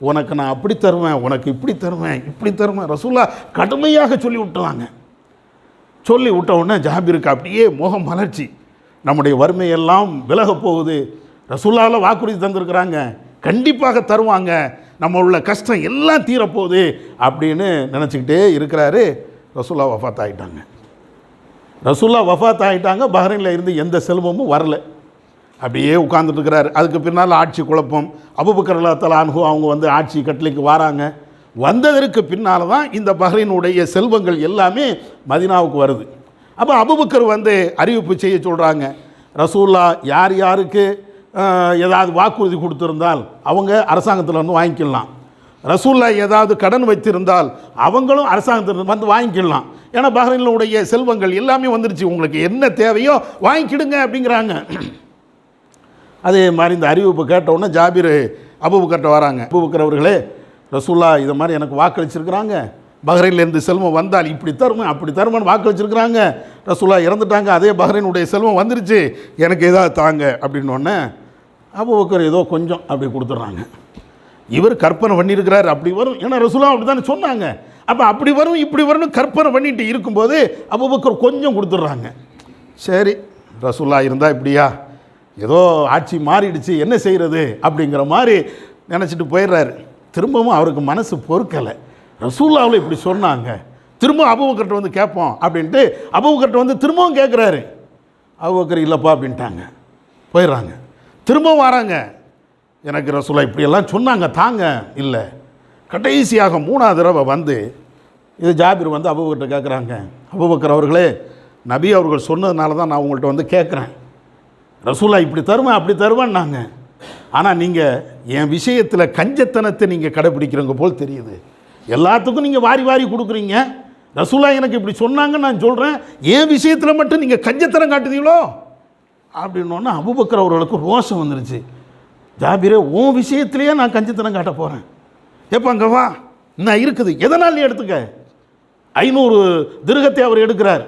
உனக்கு நான் அப்படி தருவேன், உனக்கு இப்படி தருவேன், இப்படி தருவேன். ரசூல்லா கடுமையாக சொல்லி விட்டுறாங்க. சொல்லி விட்ட உடனே ஜாபிருக்கு அப்படியே முகம் மலர்ச்சி, நம்முடைய வறுமையெல்லாம் விலக போகுது, ரசூல்லாவில் வாக்குறுதி தந்திருக்கிறாங்க, கண்டிப்பாக தருவாங்க, நம்ம உள்ள கஷ்டம் எல்லாம் தீரப்போகுது அப்படின்னு நினச்சிக்கிட்டே இருக்கிறாரு. ரசூல்லா வஃபாத் ஆகிட்டாங்க. ரசூல்லா வஃபாத் ஆகிட்டாங்க. பஹ்ரைனில் இருந்து எந்த செல்வமும் வரல, அப்படியே உட்கார்ந்துட்டு இருக்கிறார். அதுக்கு பின்னால் ஆட்சி குழப்பம். அபூபக்கர் ரலியல்லாஹு அன்ஹு அவங்க வந்து ஆட்சி கட்டளைக்கு வராங்க. வந்ததற்கு பின்னால் தான் இந்த பஹ்ரைனுடைய செல்வங்கள் எல்லாமே மதீனாவுக்கு வருது. அப்போ அபூபக்கர் வந்து அறிவிப்பு செய்ய சொல்கிறாங்க, ரசூல்லா யார் யாருக்கு ஏதாவது வாக்குறுதி கொடுத்துருந்தால் அவங்க அரசாங்கத்தில் வந்து வாங்கிக்கலாம், ரசூல்லா ஏதாவது கடன் வைத்திருந்தால் அவங்களும் அரசாங்கத்தில் வந்து வாங்கிக்கலாம், ஏன்னா பஹ்ரைனுடைய செல்வங்கள் எல்லாமே வந்துருச்சு, உங்களுக்கு என்ன தேவையோ வாங்கிக்கிடுங்க அப்படிங்கிறாங்க. அதே மாதிரி இந்த அறிவிப்பு கேட்டவுடனே ஜாபிர் அபூபக்கர்ட்ட வராங்க, அபூபக்கர் அவர்களே, ரசூல்லா இதை மாதிரி எனக்கு வாக்களிச்சிருக்கிறாங்க, பஹ்ரைன்லேருந்து செல்வம் வந்தால் இப்படி தருமே அப்படி தருமான்னு வாக்களிச்சிருக்கிறாங்க, ரசூல்லா இறந்துட்டாங்க, அதே பஹ்ரைனுடைய செல்வம் வந்துருச்சு, எனக்கு ஏதாவது தாங்க அப்படின்னோடனே அபூபக்கர் ஏதோ கொஞ்சம் அப்படி கொடுத்துட்றாங்க. இவர் கற்பனை பண்ணியிருக்கிறார் அப்படி வரும், ஏன்னா ரசூலா அப்படி தானே சொன்னாங்க, அப்போ அப்படி வரும் இப்படி வரும்னு கற்பனை பண்ணிட்டு இருக்கும்போது அபூபக்கர் கொஞ்சம் கொடுத்துட்றாங்க. சரி ரசூலா இருந்தால் இப்படியா, ஏதோ ஆட்சி மாறிடுச்சு என்ன செய்கிறது அப்படிங்கிற மாதிரி நினச்சிட்டு போயிடுறாரு. திரும்பவும் அவருக்கு மனசு பொறுக்கலை, ரசூல்லாவில் இப்படி சொன்னாங்க, திரும்ப அபூபக்கர்ட்ட வந்து கேட்போம் அப்படின்ட்டு அபூபக்கர்ட்ட வந்து திரும்பவும் கேட்குறாரு. அபூபக்கர் இல்லைப்பா அப்படின்ட்டாங்க, போயிடுறாங்க. திரும்ப வராங்க, எனக்கு ரசூலா இப்படியெல்லாம் சொன்னாங்க தாங்க. இல்லை, கடைசியாக 3ஆவது தடவை வந்து இது ஜாபிர் வந்து அபூபக்கர்ட்ட கேட்குறாங்க, அபூபக்கர் அவர்களே, நபி அவர்கள் சொன்னதுனால தான் நான் உங்கள்கிட்ட வந்து கேட்குறேன், ரசூலா இப்படி தருவேன் அப்படி தருவேன்னாங்க, ஆனால் நீங்கள் என் விஷயத்தில் கஞ்சத்தனத்தை நீங்கள் கடைப்பிடிக்கிறவங்க போல் தெரியுது, எல்லாத்துக்கும் நீங்கள் வாரி வாரி கொடுக்குறீங்க, ரசூலா எனக்கு இப்படி சொன்னாங்கன்னு நான் சொல்கிறேன், என் விஷயத்தில் மட்டும் நீங்கள் கஞ்சத்தனம் காட்டுதீங்களோ அப்படின்னோன்னா அபூபக்கர் அவர்களுக்கு ரோஷம் வந்துருச்சு. ஜாபிரே, உன் விஷயத்திலேயே நான் கஞ்சத்தனம் காட்ட போகிறேன், எப்போ அங்கே வா, நான் இருக்குது, எதனால் நீ எடுத்துக்க. 500 திர்ஹத்தை அவர் எடுக்கிறார்.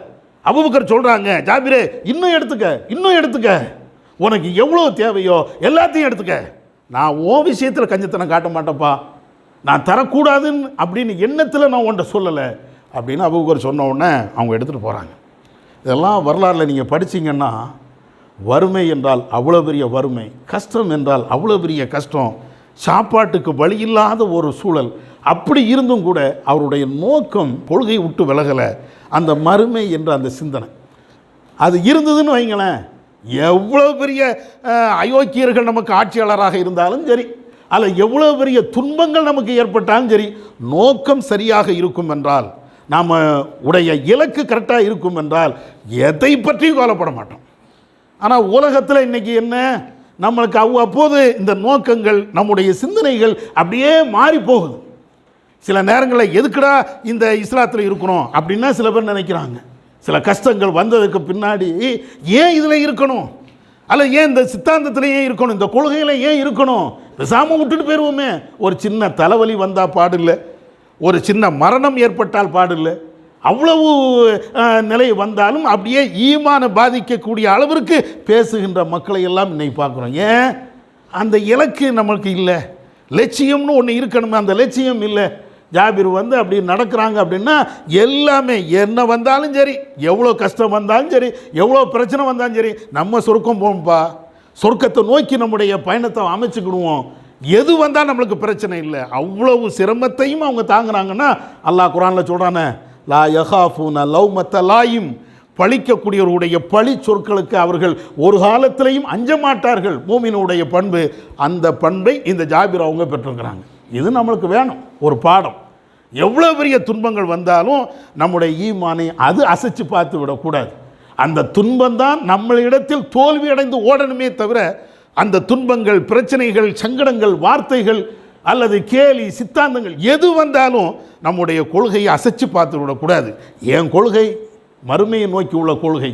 அபூபக்கர் சொல்கிறாங்க, ஜாபிரே இன்னும் எடுத்துக்க, உனக்கு எவ்வளோ தேவையோ எல்லாத்தையும் எடுத்துக்க, நான் உன் விஷயத்தில் கஞ்சத்தனம் காட்ட மாட்டேன்ப்பா, நான் தரக்கூடாதுன்னு அப்படின்னு எண்ணத்தில் நான் உன்ட்ட சொல்லலை அப்படின்னு அபூபக்கர் சொன்ன உடனே அவங்க எடுத்துகிட்டு போகிறாங்க. இதெல்லாம் வரலாறில் நீங்கள் படிச்சிங்கன்னா, வறுமை என்றால் அவ்வளோ பெரிய வறுமை, கஷ்டம் என்றால் அவ்வளோ பெரிய கஷ்டம், சாப்பாட்டுக்கு வழி இல்லாத ஒரு சூழல், அப்படி இருந்தும் கூட அவருடைய நோக்கம் கொள்கை விட்டு விலகலை, அந்த மறுமை என்ற அந்த சிந்தனை அது இருந்ததுன்னு வைங்களேன், எவ்வளோ பெரிய அயோக்கியர்கள் நமக்கு ஆட்சியாளராக இருந்தாலும் சரி, அல்ல எவ்வளோ பெரிய துன்பங்கள் நமக்கு ஏற்பட்டாலும் சரி, நோக்கம் சரியாக இருக்கும் என்றால், நாம் உடைய இலக்கு கரெக்டாக இருக்கும் என்றால் எதை பற்றியும் கவலைப்பட மாட்டோம். ஆனால் உலகத்தில் இன்றைக்கி என்ன, நம்மளுக்கு அவ்வப்போது இந்த நோக்கங்கள் நம்முடைய சிந்தனைகள் அப்படியே மாறி போகுது. சில நேரங்களில் எதுக்குடா இந்த இஸ்லாத்தில் இருக்கணும் அப்படின்னா சில பேர் நினைக்கிறாங்க, சில கஷ்டங்கள் வந்ததுக்கு பின்னாடி ஏன் இதில் இருக்கணும், அல்ல ஏன் இந்த சித்தாந்தத்தில் ஏன் இருக்கணும், இந்த கொள்கையில் ஏன் இருக்கணும், பேசாமல் விட்டுட்டு போயிடுவோமே, ஒரு சின்ன தலைவலி வந்தால் பாடில்லை, ஒரு சின்ன மரணம் ஏற்பட்டால் பாடில்லை, அவ்வளவு நிலை வந்தாலும் அப்படியே ஈமானை பாதிக்கக்கூடிய அளவிற்கு பேசுகின்ற மக்களை எல்லாம் இன்னைக்கு பார்க்குறோம். ஏன், அந்த இலக்கு நம்மளுக்கு இல்லை, லட்சியம்னு ஒன்று இருக்கணுமே, அந்த லட்சியம் இல்லை. ஜாபிர் வந்து அப்படி நடக்கிறாங்க அப்படின்னா எல்லாமே என்ன வந்தாலும் சரி, எவ்வளோ கஷ்டம் வந்தாலும் சரி, எவ்வளோ பிரச்சனை வந்தாலும் சரி, நம்ம சொர்க்கம் போகும்பா, சொர்க்கத்தை நோக்கி நம்முடைய பயணத்தை அமைச்சுக்கிடுவோம், எது வந்தால் நம்மளுக்கு பிரச்சனை இல்லை, அவ்வளவு சிரமத்தையும் அவங்க தாங்குறாங்கன்னா அல்லாஹ் குர்ஆனில் சொல்கிறானே, லா யஹாஃபூன லௌமத்த லாயிம், பழிக்கக்கூடியவருடைய பழி சொற்களுக்கு அவர்கள் ஒரு காலத்திலையும் அஞ்ச மாட்டார்கள். மூமினுடைய பண்பு, அந்த பண்பை இந்த ஜாபிர் அவங்க பெற்றிருக்கிறாங்க. இது நம்மளுக்கு வேணும், ஒரு பாடம். எவ்வளோ பெரிய துன்பங்கள் வந்தாலும் நம்முடைய ஈமானை அது அசைச்சு பார்த்து விடக்கூடாது. அந்த துன்பம்தான் நம்மளிடத்தில் தோல்வி அடைந்து ஓடணுமே தவிர, அந்த துன்பங்கள், பிரச்சனைகள், சங்கடங்கள், வார்த்தைகள் அல்லது கேலி சித்தாந்தங்கள் எது வந்தாலும் நம்முடைய கொள்கையை அசைச்சு பார்த்து விடக்கூடாது. என் கொள்கை மறுமையை நோக்கி உள்ள கொள்கை,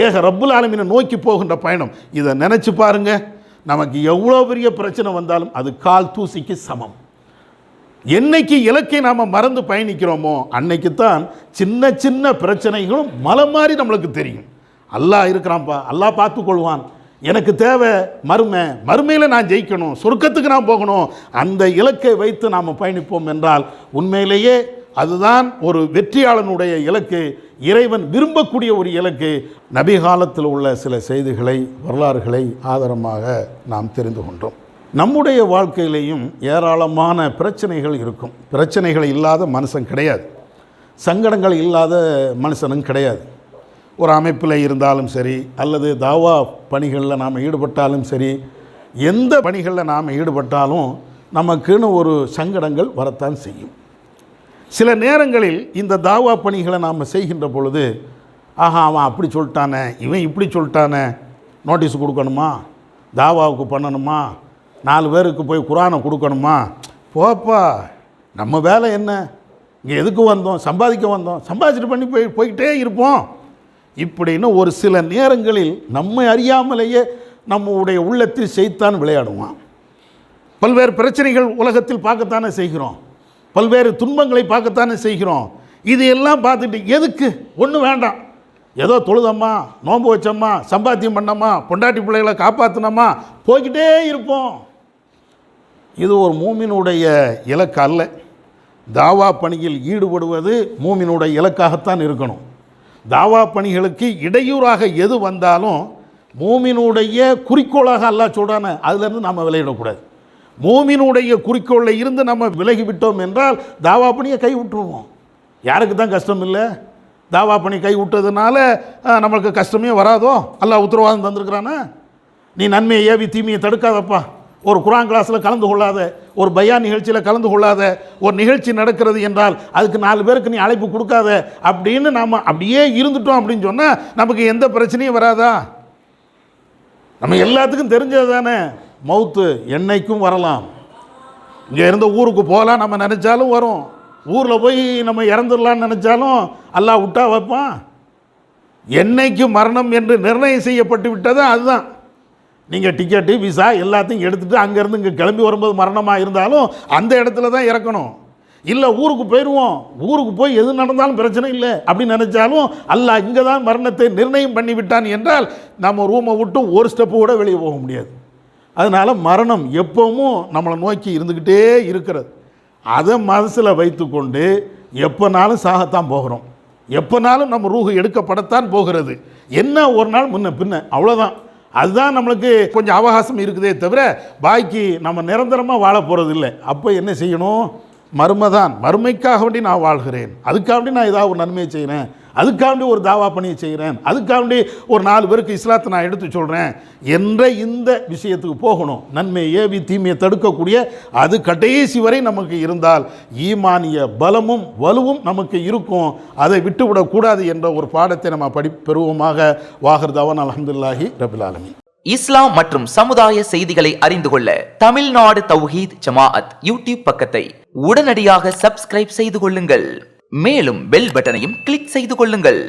ஏக ரப்புல் ஆலமீனை நோக்கி போகின்ற பயணம். இதை நினச்சி பாருங்க, நமக்கு எவ்வளோ பெரிய பிரச்சனை வந்தாலும் அது கால் தூசிக்கு சமம். என்னைக்கு இலக்கை நாம் மறந்து பயணிக்கிறோமோ அன்னைக்கு தான் சின்ன சின்ன பிரச்சனைகளும் மலை மாதிரி நம்மளுக்கு தெரியும். அல்லாஹ் இருக்கிறான்ப்பா, அல்லாஹ் பார்த்துக்கொள்வான், எனக்கு தேவை மறுமையில் நான் ஜெயிக்கணும், சொர்க்கத்துக்கு நான் போகணும், அந்த இலக்கை வைத்து நாம் பயணிப்போம் என்றால் உண்மையிலேயே அதுதான் ஒரு வெற்றியாளனுடைய இலக்கு, இறைவன் விரும்பக்கூடிய ஒரு இலக்கு. நபி காலத்தில் உள்ள சில செய்திகளை, வரலாறுகளை ஆதாரமாக நாம் தெரிந்து கொண்டோம். நம்முடைய வாழ்க்கையிலேயும் ஏராளமான பிரச்சனைகள் இருக்கும். பிரச்சனைகள் இல்லாத மனுஷன் கிடையாது, சங்கடங்கள் இல்லாத மனுஷனும் கிடையாது. ஒரு அமைப்பில் இருந்தாலும் சரி, அல்லது தாவா பணிகளில் நாம் ஈடுபட்டாலும் சரி, எந்த பணிகளில் நாம் ஈடுபட்டாலும் நமக்குன்னு ஒரு சங்கடங்கள் வரத்தான் செய்யும். சில நேரங்களில் இந்த தாவா பணிகளை நாம் செய்கின்ற பொழுது, ஆஹா அவன் அப்படி சொல்லிட்டானே, இவன் இப்படி சொல்லிட்டானே, நோட்டீஸ் கொடுக்கணுமா, தாவாவுக்கு பண்ணணுமா, 4 பேருக்கு போய் குரானை கொடுக்கணுமா, போப்பா நம்ம வேலை என்ன, இங்கே எதுக்கு வந்தோம், சம்பாதிக்க வந்தோம், சம்பாதிச்சுட்டு பண்ணி போய்கிட்டே இருப்போம். இப்படின்னு ஒரு சில நேரங்களில் நம்மை அறியாமலேயே நம்முடைய உள்ளத்தில் செய்தான் விளையாடுவான். பல்வேறு பிரச்சனைகள் உலகத்தில் பார்க்கத்தானே செய்கிறோம், பல்வேறு துன்பங்களை பார்க்கத்தானே செய்கிறோம். இது எல்லாம் பார்த்துட்டு எதுக்கு, ஒன்றும் வேண்டாம், ஏதோ தொழுதம்மா, நோன்பு வச்சோம்மா, சம்பாத்தியம் பண்ணோமா, பொண்டாட்டி பிள்ளைகளை காப்பாற்றினோமா, போய்கிட்டே இருப்போம். இது ஒரு மூமினுடைய இலக்கு அல்ல. தாவா பணியில் ஈடுபடுவது மூமினுடைய இலக்காகத்தான் இருக்கணும். தாவா பணிகளுக்கு இடையூறாக எது வந்தாலும் மூமினுடைய குறிக்கோளாக அல்லாஹ் சொல்கிறானே, அதிலேருந்து நம்ம விலகிடக்கூடாது. மூமினுடைய குறிக்கோளில் இருந்து நம்ம விலகிவிட்டோம் என்றால் தாவா பணியை கை விட்டுருவோம். யாருக்கு தான் கஷ்டம் இல்லை, தாவா பணி கை விட்டதுனால நம்மளுக்கு கஷ்டமே வராதோ, அல்லாஹ் உத்தரவாதம் தந்திருக்கிறானே. நீ நன்மையை ஏவி தீமையை தடுக்காதப்பா, ஒரு குர்ஆன் கிளாஸில் கலந்து கொள்ளாத, ஒரு பயான் நிகழ்ச்சியில் கலந்து கொள்ளாத, ஒரு நிகழ்ச்சி நடக்கிறது என்றால் அதுக்கு 4 பேருக்கு நீ அழைப்பு கொடுக்காத அப்படின்னு நாம் அப்படியே இருந்துட்டோம் அப்படின்னு சொன்னால் நமக்கு எந்த பிரச்சனையும் வராதா? நம்ம எல்லாத்துக்கும் தெரிஞ்சது தானே, மௌத்து என்னைக்கும் வரலாம். இங்கே இருந்த ஊருக்கு போகலாம் நம்ம நினச்சாலும் வரும், ஊரில் போய் நம்ம இறந்துடலான்னு நினச்சாலும் அல்லாஹ் விட்டா வைப்பான். என்னைக்கு மரணம் என்று நிர்ணயம் செய்யப்பட்டு விட்டதோ அதுதான். நீங்கள் டிக்கெட்டு விசா எல்லாத்தையும் எடுத்துகிட்டு அங்கேருந்து இங்கே கிளம்பி வரும்போது மரணமாக இருந்தாலும் அந்த இடத்துல தான் இறக்கணும். இல்லை ஊருக்கு போயிடுவோம், ஊருக்கு போய் எது நடந்தாலும் பிரச்சனை இல்லை அப்படின்னு நினச்சாலும் அல்லாஹ் இங்கே தான் மரணத்தை நிர்ணயம் பண்ணி விட்டான் என்றால் நம்ம ரூமை விட்டு ஒரு ஸ்டெப்பு கூட வெளியே போக முடியாது. அதனால் மரணம் எப்பவும் நம்மளை நோக்கி இருந்துக்கிட்டே இருக்கிறது. அதை மனசில் வைத்து கொண்டு எப்போனாலும் சாகத்தான் போகிறோம், எப்போனாலும் நம்ம ரூஹு எடுக்கப்படத்தான் போகிறது. என்ன ஒரு நாள் முன்ன பின்ன அவ்வளோதான். அதுதான் நம்மளுக்கு கொஞ்சம் அவகாசம் இருக்குதே தவிர பாக்கி நம்ம நிரந்தரமாக வாழ போகிறது இல்லை. அப்போ என்ன செய்யணும்? மறுமைதான். மறுமைக்காக வேண்டி நான் வாழ்கிறேன், அதுக்காக வேண்டி நான் ஏதாவது ஒரு நன்மையை செய்கிறேன், அதுக்காக வேண்டி ஒரு தாவா பணியை செய்கிறேன், அதுக்காக வேண்டி ஒரு 4 பேருக்கு இஸ்லாத்தை நான் எடுத்து சொல்கிறேன் என்ற இந்த விஷயத்துக்கு போகணும். நன்மையை ஏவி தீமையை தடுக்கக்கூடிய அது கடைசி வரை நமக்கு இருந்தால் ஈமானிய பலமும் வலுவும் நமக்கு இருக்கும். அதை விட்டுவிடக்கூடாது என்ற ஒரு பாடத்தை நம்ம பெறுவோமாக. வாஹிர் தவானா அல்ஹம்துலில்லாஹி ரப்பில் ஆலமீன். இஸ்லாம் மற்றும் சமுதாய செய்திகளை அறிந்து கொள்ள தமிழ்நாடு தௌஹீத் ஜமாஅத் யூடியூப் பக்கத்தை உடனடியாக சப்ஸ்கிரைப் செய்து கொள்ளுங்கள். மேலும் பெல் பட்டனையும் கிளிக் செய்து கொள்ளுங்கள்.